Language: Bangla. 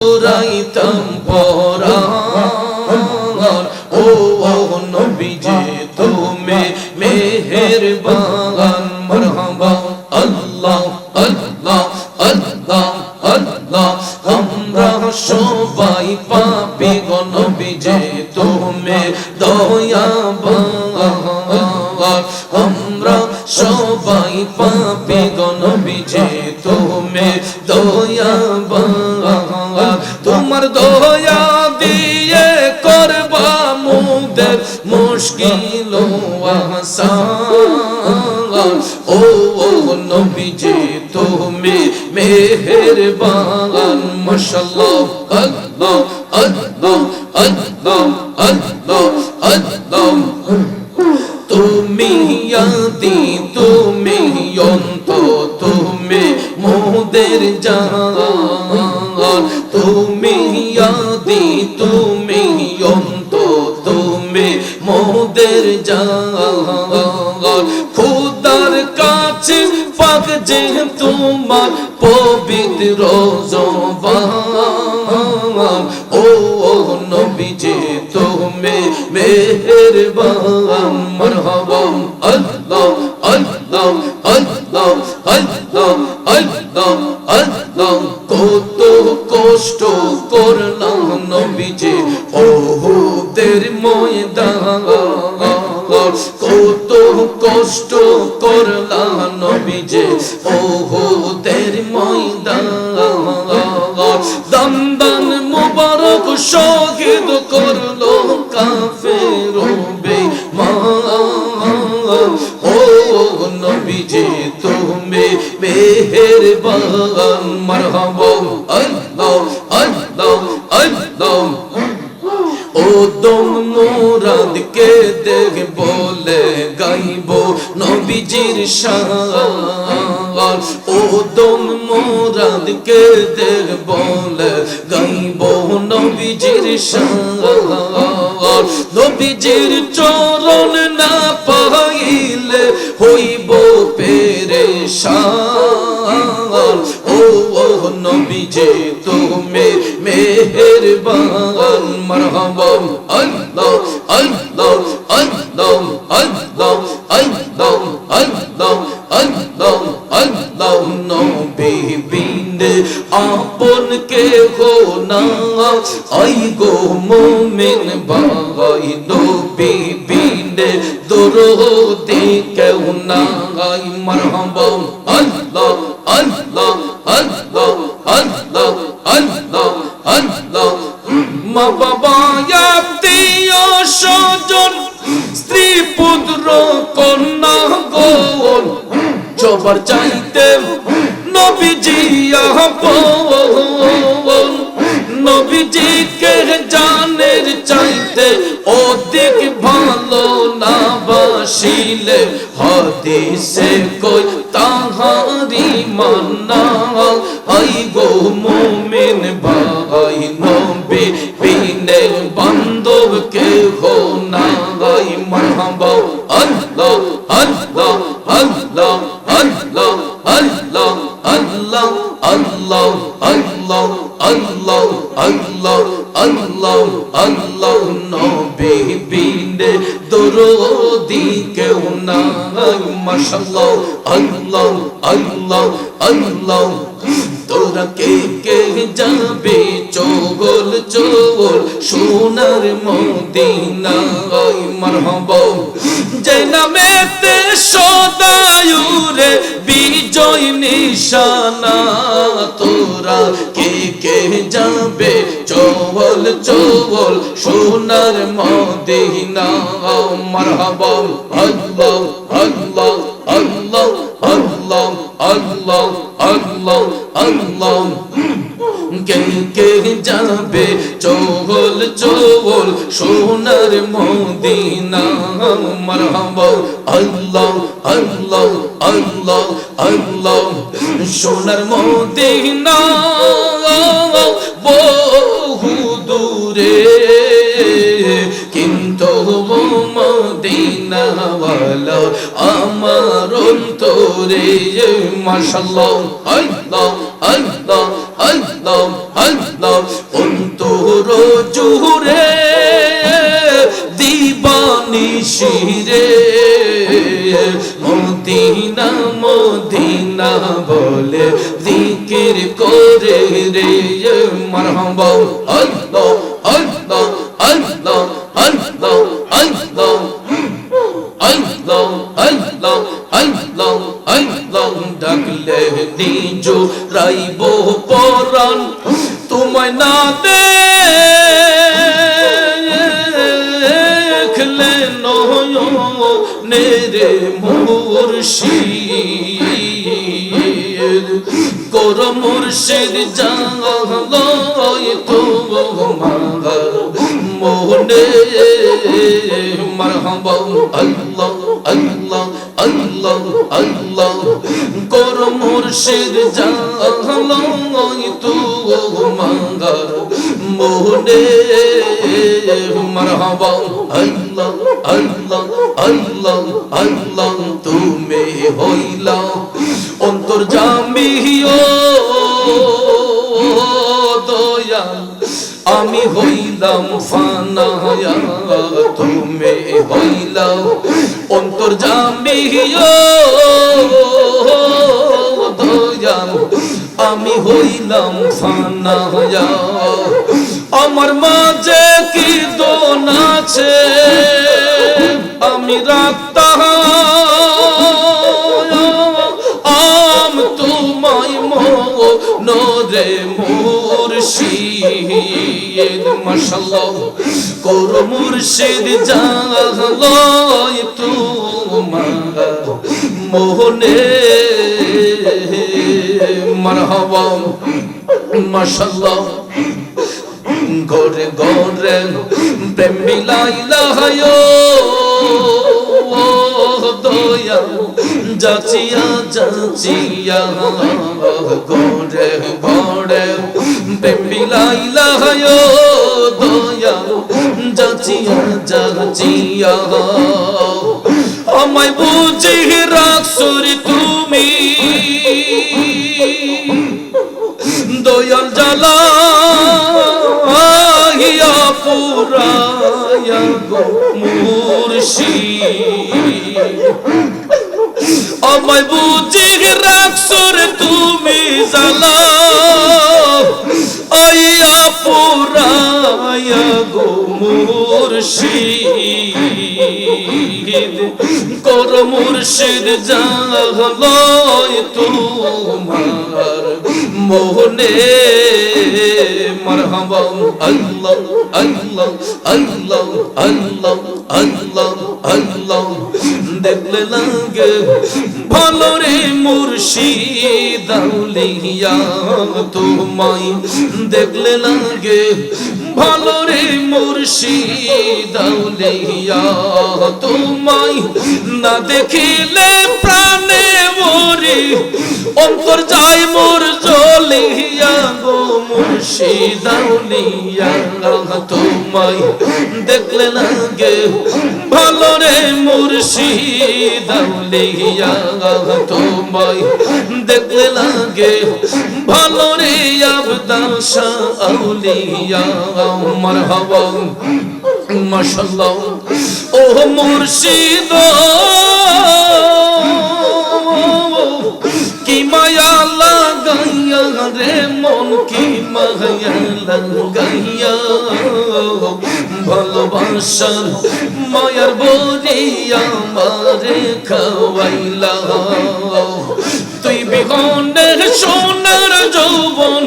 পুরাইতাম পরাণ ও নবীজি তুমি মেহেরবান মারহাবা আল্লাহ আল্লাহ আল্লাহ আল্লাহ আমরা সবাই পাপী গো নবীজি তুমি দয়াবান আমরা সবাই পাপী গো নবীজি তুমি দয়াবান তোমার দয়া দিয়ে করবা মুদের মুশকিল আসান ও নবীজি তুমি মেহেরবান মাশাআল্লাহ আল্লাহ আল্লাহ আল্লাহ আল্লাহ আল্লাহ তুমি আদি তুমি অন্ত তুমি মোদের জান তুমি আদি তুমি অন্ত তুমি মোদের জান খোদার কাছে পাক যে তোমার পবিত্র জবান ও নবীজি তুমি মেহেরবান মারহাবা আল্লাহ আল্লাহ আল্লাহ আল্লাহ আল্লাহ আল্লাহ কত কষ্ট করলাম নবীজি ওহুদের ময়দান কত কষ্ট করলাম নবীজি ওহুদের ময়দান দন্দন মুবারক শহীদ করলো কাফের বেঈমান ও নবীজি তুমি মেহেরবান মারহাবা আল্লাহ আল্লাহ আল্লাহ ও দম মুরাদ কে দেখ বলে গাইব নবীজির শান ও দম মুরাদ কে দেখ বলে গাইব নবীজির শান নবীজির চরণ না পাইলে হইব পেরেশান ও নবীজি তুমি মেহেরবান মারহাবা আল্লাহ আল্লাহ আল্লাহ আল্লাহ আল্লাহ আল্লাহ আল্লাহ আল্লাহ নবী বিনে আপন কে হো না আই গো মুমিন ভাই নবী বিনে দরদি কেউ না আই মারহাবা আল্লাহ আল্লাহ আল্লাহ আল্লাহ আল্লাহ আল্লাহ মা বাবা আত্মীয় স্বজন স্ত্রী পুত্র কন্যা গণ সবার চাইতে নবীজি আপন নবীজিকে জানের চাইতে অধিক ভালো না বাসিলে হাদিসে কই তাহারি মান্না আই গো মুমিন ভাই নবী বিনে বান্ধব কে হো না গাই মারহাবা আল্লাহ আল্লাহ আল্লাহ আল্লাহ আল্লাহ আল্লাহ আল্লাহ আল্লাহ আল্লাহ আল্লাহ আল্লাহ আল্লাহ নবী বিনে দরদি কেউ নাই মাশাআল্লাহ আল্লাহ আল্লাহ আল্লাহ তোরা কে কে যাবে চগল চগল সোনার মদিনায় মারহাবা যে নামেতে সদায়ুরে বিজয় নিশানা তোরা কে কে যাবে চগল চগল সোনার মদিনায় মারহাবা আল্লাহ আল্লাহ আল্লাহ আল্লাহ আল্লাহ আল্লাহ আল্লাহ কে কে যাবে চগল চগল সোনার মদিনা মারহাবা আল্লাহ আল্লাহ আল্লাহ আল্লাহ সোনার মদিনা বহু দূরে কিন্তু মদিনা ওয়ালা আমার অন্তরে মাশাআল্লাহ আল্লাহ আল্লাহ আল্লাহ আল্লাহ তোর জুরে দিবানিশিরে মদিনা মদিনা বলে জিকির করে রে মারহাবা আল্লাহ আল্লাহ আল্লাহ আল্লাহ আল্লাহ আল্লাহ আল্লাহ আল্লাহ আল্লাহ ডাকলে নিজ রাইব পরাণ তোমায় না দেখলে নয়নে রে মুর্শিদ কর মুর্শিদ জানলয় তোমার মোহনে মারহাবা আল্লাহ আল্লাহ আল্লাহ আল্লাহ কর মুর্শিদ জানলয় তোমার মোহনে মারহাবা আল্লাহ আল্লাহ আল্লাহ আল্লাহ তুমি হইলা অন্তর্যামী ও দয়াল আমি হইলাম ফানা তুমি হইলা অন্তর্যামী ও দয়াল আমি হইলাম ফানা আমার মাঝে কি দোন আছে আমি রাখতাম তোমায় মনোরে মুর্শিদ মাশাআল্লাহ কর মুর্শিদ জানলয় তোমার মোহনে মারহাবা মাশাআল্লাহ ঘরে ঘরে প্রেম মিলাইলা দয়া যাচিয়া যাচিয়া ঘরে ঘরে প্রেম মিলাইলা দয়া যাচিয়া যাচিয়া আমায় বুঝি রাখছুর তুমি দয়াল জ্বালা পুরায়া গো মুর্শিদ আমায় বুঝি রাখছুর তুমি জ্বালা আইয়া পুরায়া গো মুর্শিদ কর মুর্শিদ জানলয় তোমার মোহনে মারহাবা আল্লাহ আল্লাহ আল্লাহ আল্লাহ আল্লাহ আল্লাহ দেখলে লাগে ভালো রে মুর্শিদ আউলিয়া তোমায় দেখলে লাগে ভালো রে মুর্শিদ আউলিয়া তোমায় না দেখিলে প্রাণে মরি অন্তর যায় মোর জ্বলিয়া গো মুর্শিদ আউলিয়া তোমায় দেখলে লাগে ভালো রে মুর্শিদ আউলিয়া তোমায় দেখলে লাগে ভালো রে আবদাল শাহ আউলিয়া মারহাবা মাশাআল্লাহ ও মুর্শিদ কি মায়া লাগাইয়া রে মন কি মায়া লাগাইয়া ভালোবাসার মায়ার বরিয়া মারে খাওয়াইলা তুই বিহনে সোনার যৌবন